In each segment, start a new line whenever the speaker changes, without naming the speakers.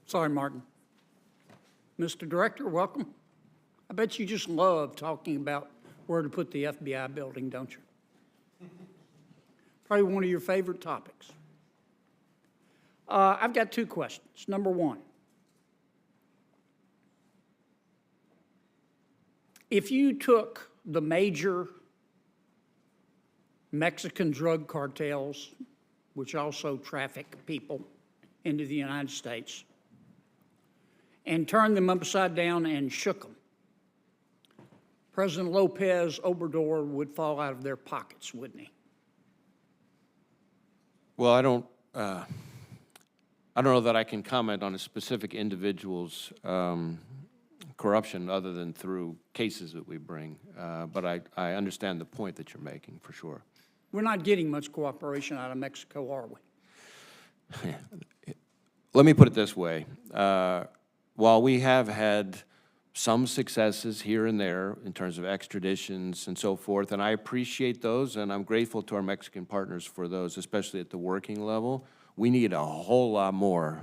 Sorry, Martin. Mr. Director, welcome. I bet you just love talking about where to put the FBI building, don't you? Probably one of your favorite topics. I've got two questions. Number one, if you took the major Mexican drug cartels, which also traffic people into the United States, and turned them upside down and shook them, President Lopez Obrador would fall out of their pockets, wouldn't he?
Well, I don't know that I can comment on a specific individual's corruption other than through cases that we bring. But I understand the point that you're making, for sure.
We're not getting much cooperation out of Mexico, are we?
Let me put it this way. While we have had some successes here and there in terms of extraditions and so forth, and I appreciate those, and I'm grateful to our Mexican partners for those, especially at the working level, we need a whole lot more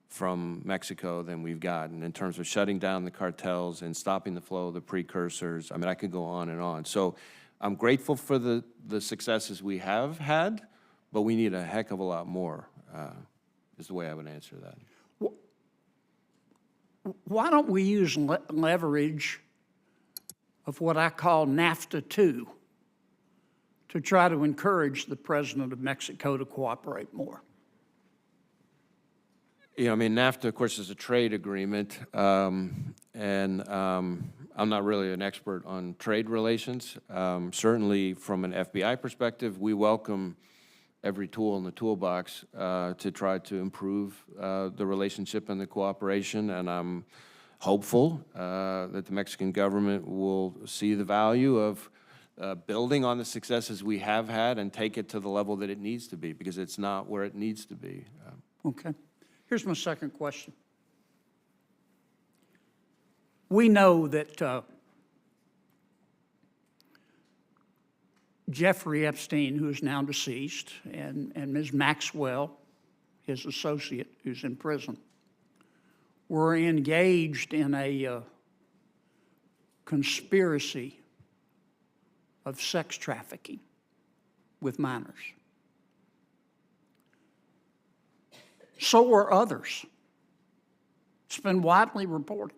from Mexico than we've gotten in terms of shutting down the cartels and stopping the flow of the precursors. I mean, I could go on and on. So I'm grateful for the successes we have had, but we need a heck of a lot more, is the way I would answer that.
Why don't we use leverage of what I call NAFTA 2 to try to encourage the president of Mexico to cooperate more?
You know, I mean, NAFTA, of course, is a trade agreement, and I'm not really an expert on trade relations. Certainly, from an FBI perspective, we welcome every tool in the toolbox to try to improve the relationship and the cooperation, and I'm hopeful that the Mexican government will see the value of building on the successes we have had and take it to the level that it needs to be, because it's not where it needs to be.
Okay. Here's my second question. We know that Jeffrey Epstein, who is now deceased, and Ms. Maxwell, his associate, who's in prison, were engaged in a conspiracy of sex trafficking with minors. So were others. It's been widely reported.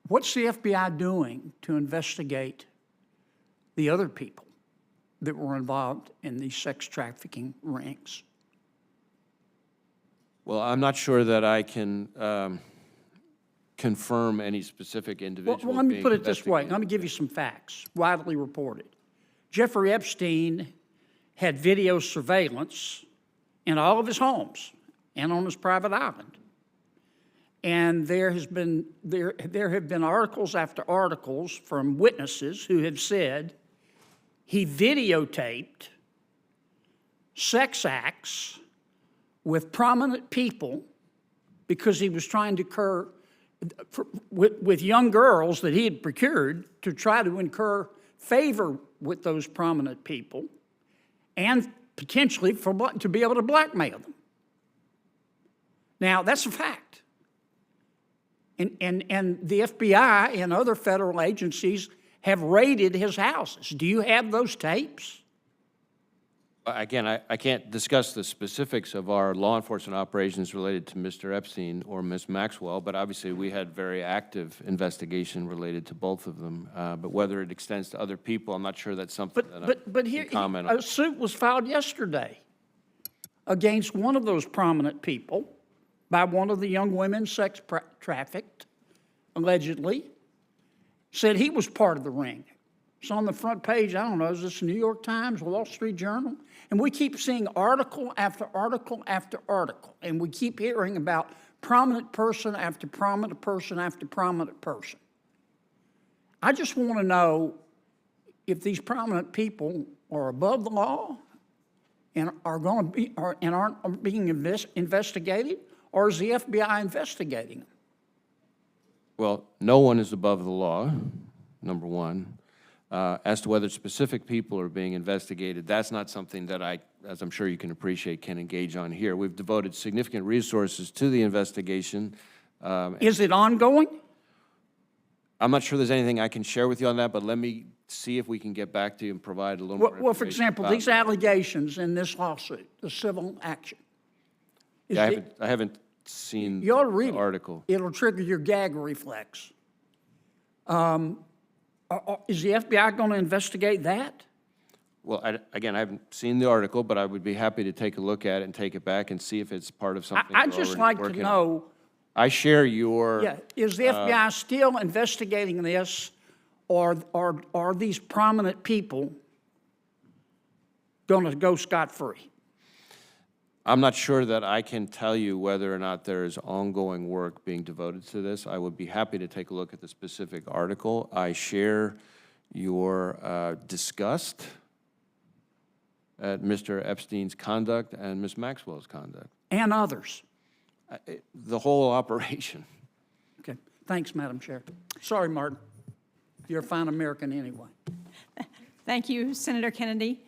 What's the FBI doing to investigate the other people that were involved in these sex trafficking rings?
Well, I'm not sure that I can confirm any specific individual.
Well, let me put it this way. Let me give you some facts, widely reported. Jeffrey Epstein had video surveillance in all of his homes and on his private island. And there have been articles after articles from witnesses who have said he videotaped sex acts with prominent people because he was trying to incur, with young girls that he had procured to try to incur favor with those prominent people and potentially to be able to blackmail them. Now, that's a fact. And the FBI and other federal agencies have raided his houses. Do you have those tapes?
Again, I can't discuss the specifics of our law enforcement operations related to Mr. Epstein or Ms. Maxwell, but obviously we had very active investigation related to both of them. But whether it extends to other people, I'm not sure that's something that I can comment on.
A suit was filed yesterday against one of those prominent people by one of the young women sex trafficked, allegedly, said he was part of the ring. It's on the front page, I don't know, is this New York Times, Wall Street Journal? And we keep seeing article after article after article, and we keep hearing about prominent person after prominent person after prominent person. I just want to know if these prominent people are above the law and are going to be, and aren't being investigated, or is the FBI investigating them?
Well, no one is above the law, number one. As to whether specific people are being investigated, that's not something that I, as I'm sure you can appreciate, can engage on here. We've devoted significant resources to the investigation.
Is it ongoing?
I'm not sure there's anything I can share with you on that, but let me see if we can get back to you and provide a little more information.
Well, for example,
about
these allegations in this lawsuit, the civil action. is
Yeah,
it-
I haven't seen
You ought to
the
read it.
article.
It'll trigger your gag reflex. Is the FBI going to investigate that?
Well, again, I haven't seen the article, but I would be happy to take a look at it and take it back and see if it's part of something
I'd
we're
just
already
like to
working on.
know,
I share your.
yeah, is the FBI still investigating this, or are these prominent people going to go scot-free?
I'm not sure that I can tell you whether or not there is ongoing work being devoted to this. I would be happy to take a look at the specific article. I share your disgust at Mr. Epstein's conduct and Ms. Maxwell's conduct.
And others.
The whole operation.
Okay, thanks, Madam Chair. Sorry, Martin. You're a fine American anyway.
Thank you, Senator Kennedy.